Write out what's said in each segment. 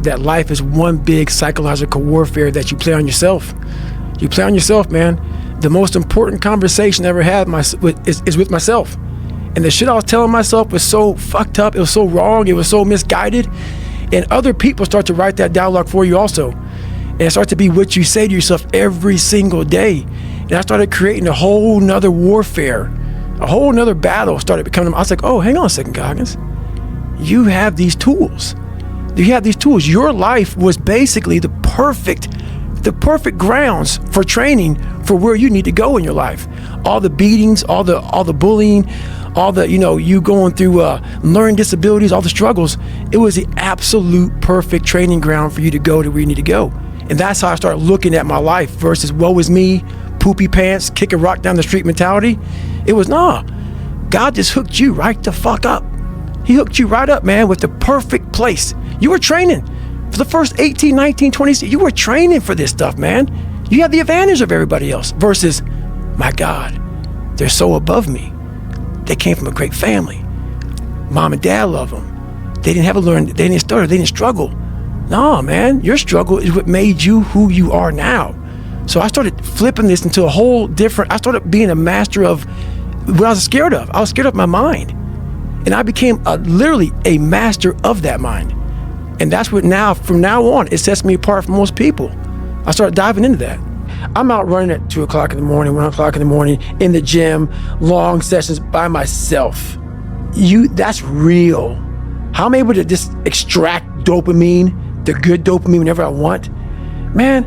that life is one big psychological warfare that you play on yourself. You play on yourself, man. The most important conversation I ever had is with myself. And the shit I was telling myself was so fucked up, it was so wrong, it was so misguided. And other people start to write that dialogue for you also. And it starts to be what you say to yourself every single day. And I started creating a whole nother warfare, a whole nother battle started becoming. I was like, oh, hang on a second, Goggins. You have these tools. You have these tools. Your life was basically the perfect grounds for training for where you need to go in your life. All the beatings, all the bullying, all the, you going through learning disabilities, all the struggles. It was the absolute perfect training ground for you to go to where you need to go. And that's how I started looking at my life versus woe is me, poopy pants, kick a rock down the street mentality. It was, nah, God just hooked you right the fuck up. He hooked you right up, man, with the perfect place. You were training for the first 18, 19, 20, you were training for this stuff, man. You have the advantage of everybody else versus, my God, they're so above me. They came from a great family. Mom and dad love them. They didn't have to learn, they didn't stutter, they didn't struggle. No, man, your struggle is what made you who you are now. So I started flipping this into a whole different, I started being a master of what I was scared of. I was scared of my mind. And I became literally a master of that mind. And that's what now, from now on, it sets me apart from most people. I started diving into that. I'm out running at 2 o'clock in the morning, 1 o'clock in the morning, in the gym, long sessions by myself. That's real. How I'm able to just extract dopamine, the good dopamine whenever I want. Man,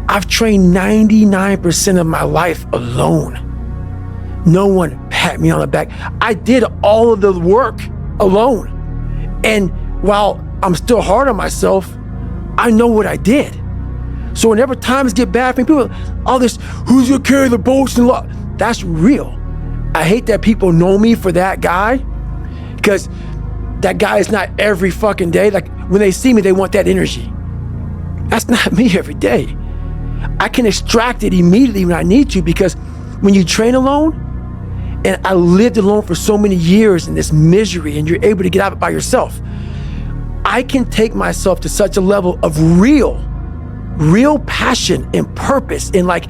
I've trained 99% of my life alone. No one pat me on the back. I did all of the work alone. And while I'm still hard on myself, I know what I did. So whenever times get bad for me, people, all this, who's gonna carry the boats and love? That's real. I hate that people know me for that guy, because that guy is not every fucking day. Like when they see me, they want that energy. That's not me every day. I can extract it immediately when I need to, because when you train alone, and I lived alone for so many years in this misery, and you're able to get out of it by yourself, I can take myself to such a level of real passion and purpose. And like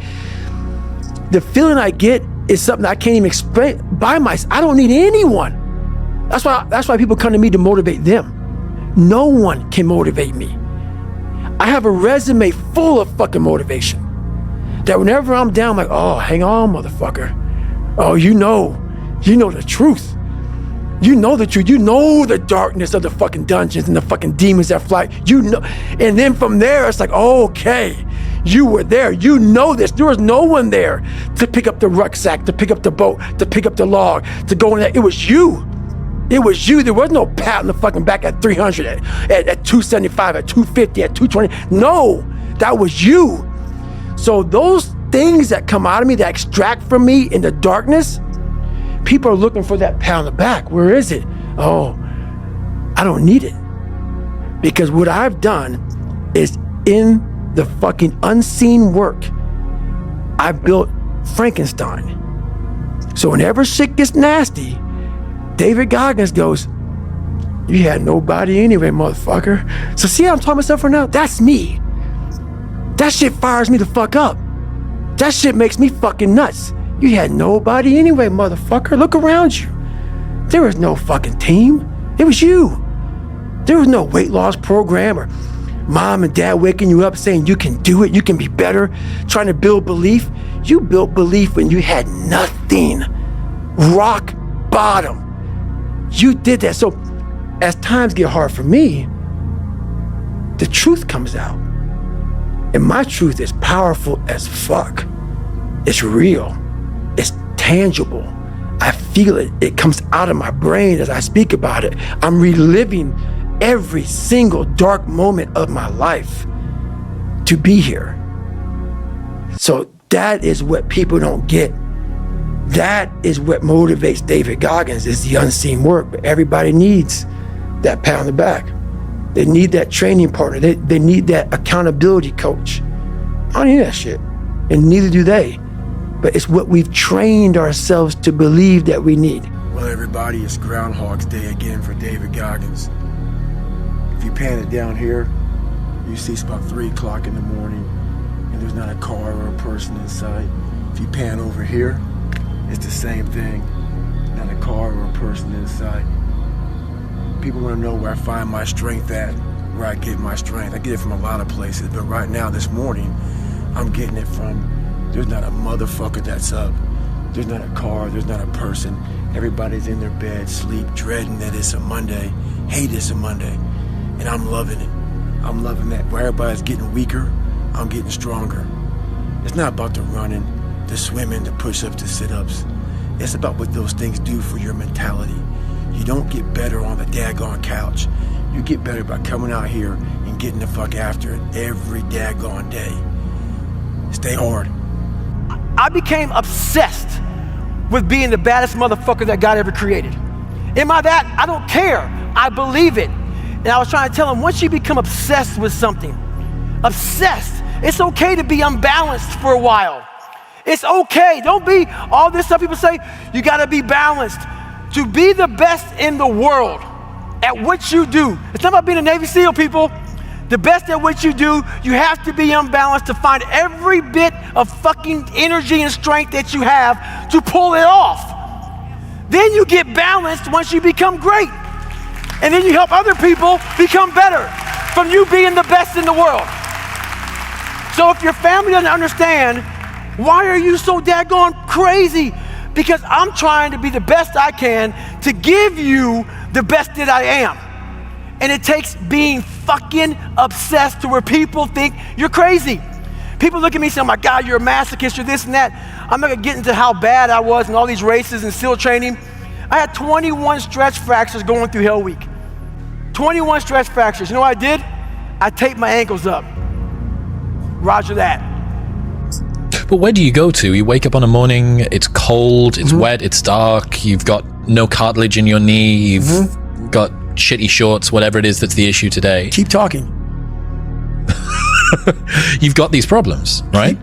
the feeling I get is something I can't even explain by myself. I don't need anyone. That's why people come to me to motivate them. No one can motivate me. I have a resume full of fucking motivation that whenever I'm down, I'm like, oh, hang on, motherfucker. Oh, you know the truth. You know the truth. You know the darkness of the fucking dungeons and the fucking demons that fly. You know, and then from there, it's like, okay, you were there. You know this. There was no one there to pick up the rucksack, to pick up the boat, to pick up the log, to go in there. It was you. It was you. There was no pat on the fucking back at 300, at 275, at 250, at 220. No, that was you. So those things that come out of me, that extract from me in the darkness, people are looking for that pat on the back. Where is it? Oh, I don't need it. Because what I've done is in the fucking unseen work, I built Frankenstein. So whenever shit gets nasty, David Goggins goes, you had nobody anyway, motherfucker. So see how I'm talking myself right now? That's me. That shit fires me the fuck up. That shit makes me fucking nuts. You had nobody anyway, motherfucker. Look around you. There was no fucking team. It was you. There was no weight loss program or mom and dad waking you up saying you can do it, you can be better, trying to build belief. You built belief when you had nothing. Rock bottom. You did that. So as times get hard for me, the truth comes out. And my truth is powerful as fuck. It's real. It's tangible. I feel it. It comes out of my brain as I speak about it. I'm reliving every single dark moment of my life to be here. So that is what people don't get. That is what motivates David Goggins, is the unseen work. But everybody needs that pat on the back. They need that training partner. They need that accountability coach. I don't need that shit. And neither do they. But it's what we've trained ourselves to believe that we need. Well, everybody, it's Groundhog's Day again for David Goggins. If you pan it down here, you see it's about 3 o'clock in the morning and there's not a car or a person in sight. If you pan over here, it's the same thing. Not a car or a person in sight. People want to know where I find my strength at, where I get my strength. I get it from a lot of places, but right now, this morning, I'm getting it from, there's not a motherfucker that's up. There's not a car, there's not a person. Everybody's in their bed, sleep, dreading that it's a Monday, hate it's a Monday. And I'm loving it. I'm loving that. Where everybody's getting weaker, I'm getting stronger. It's not about the running, the swimming, the push-ups, the sit-ups. It's about what those things do for your mentality. You don't get better on the daggone couch. You get better by coming out here and getting the fuck after it every daggone day. Stay hard. I became obsessed with being the baddest motherfucker that God ever created. Am I that? I don't care. I believe it. And I was trying to tell him, once you become obsessed with something, obsessed, it's okay to be unbalanced for a while. It's okay. Don't be all this stuff people say, you gotta be balanced. To be the best in the world at what you do, it's not about being a Navy SEAL, people. The best at what you do, you have to be unbalanced to find every bit of fucking energy and strength that you have to pull it off. Then you get balanced once you become great. And then you help other people become better from you being the best in the world. So if your family doesn't understand, why are you so daggone crazy? Because I'm trying to be the best I can to give you the best that I am. And it takes being fucking obsessed to where people think you're crazy. People look at me and say, oh my God, you're a masochist, you're this and that. I'm not gonna get into how bad I was in all these races and SEAL training. I had 21 stretch fractures going through Hell Week. 21 stretch fractures. You know what I did? I taped my ankles up. Roger that. But where do you go to? You wake up on a morning, it's cold, it's wet, it's dark, you've got no cartilage in your knee, you've got shitty shorts, whatever it is that's the issue today. Keep talking. You've got these problems, right?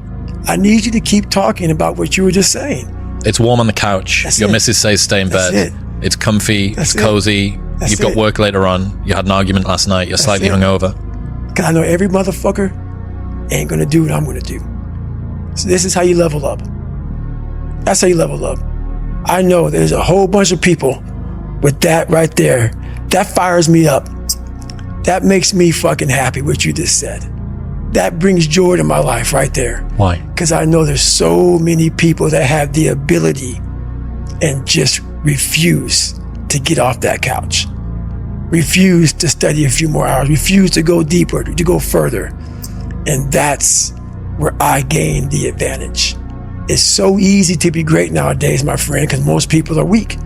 I need you to keep talking about what you were just saying. It's warm on the couch. That's Your it. missus says stay in That's bed. it. It's comfy, That's it's it. cozy. That's You've got it. work later on. You had an argument last night. You're slightly it. hungover. Because I know every motherfucker ain't gonna do what I'm gonna do. So this is how you level up. That's how you level up. I know there's a whole bunch of people with that right there. That fires me up. That makes me fucking happy, what you just said. That brings joy to my life right there. Why? Because I know there's so many people that have the ability and just refuse to get off that couch. Refuse to study a few more hours. Refuse to go deeper, to go further. And that's where I gain the advantage. It's so easy to be great nowadays, my friend, because most people are weak.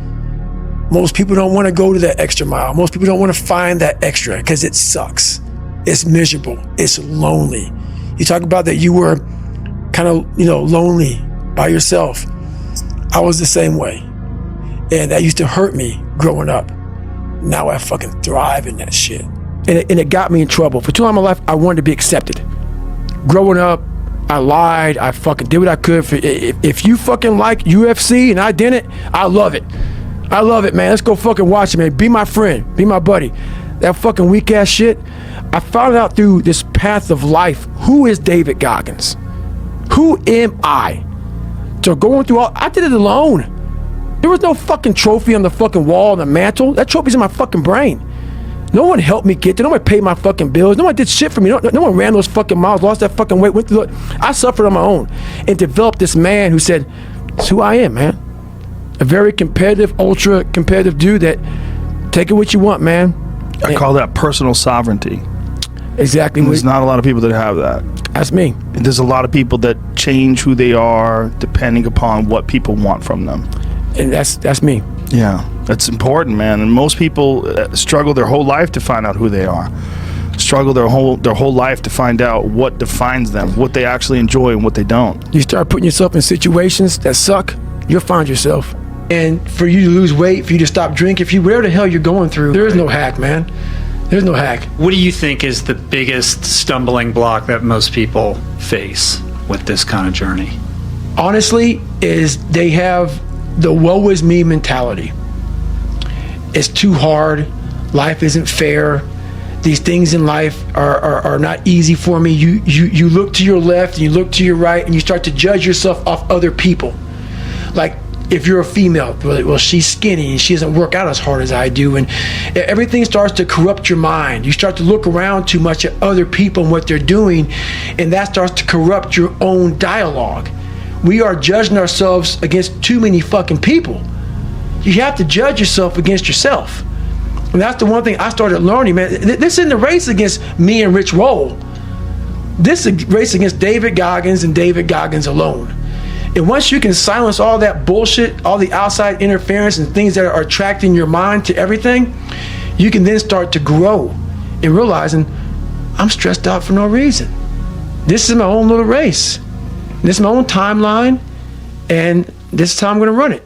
Most people don't want to go to that extra mile. Most people don't want to find that extra because it sucks. It's miserable. It's lonely. You talk about that you were kind of, lonely by yourself. I was the same way. And that used to hurt me growing up. Now I fucking thrive in that shit. And it got me in trouble. For too long in my life, I wanted to be accepted. Growing up, I lied. I fucking did what I could. If you fucking like UFC and I didn't, I love it. I love it, man. Let's go fucking watch it, man. Be my friend. Be my buddy. That fucking weak ass shit. I found out through this path of life, who is David Goggins? Who am I? So going through I did it alone. There was no fucking trophy on the fucking wall on the mantle. That trophy's in my fucking brain. No one helped me get there. No one paid my fucking bills. No one did shit for me. No one ran those fucking miles, lost that fucking weight, went through it. I suffered on my own and developed this man who said, it's who I am, man. A very competitive, ultra competitive dude that take it what you want, man. I call that personal sovereignty. Exactly. And there's not a lot of people that have that. That's me. And there's a lot of people that change who they are depending upon what people want from them. And that's me. Yeah, that's important, man. And most people struggle their whole life to find out who they are. Struggle their whole life to find out what defines them, what they actually enjoy and what they don't. You start putting yourself in situations that suck, you'll find yourself. And for you to lose weight, for you to stop drinking, whatever the hell you're going through, there is no hack, man. There's no hack. What do you think is the biggest stumbling block that most people face with this kind of journey? Honestly, is they have the woe is me mentality. It's too hard. Life isn't fair. these things in life are not easy for me. You look to your left and you look to your right and you start to judge yourself off other people. Like, if you're a female, well, she's skinny and she doesn't work out as hard as I do, and everything starts to corrupt your mind. You start to look around too much at other people and what they're doing, and that starts to corrupt your own dialogue. We are judging ourselves against too many fucking people. You have to judge yourself against yourself. And that's the one thing I started learning, man. This isn't a race against me and Rich Roll. This is a race against David Goggins and David Goggins alone. And once you can silence all that bullshit, all the outside interference and things that are attracting your mind to everything, you can then start to grow in realizing, I'm stressed out for no reason. This is my own little race. This is my own timeline, and this is how I'm going to run it.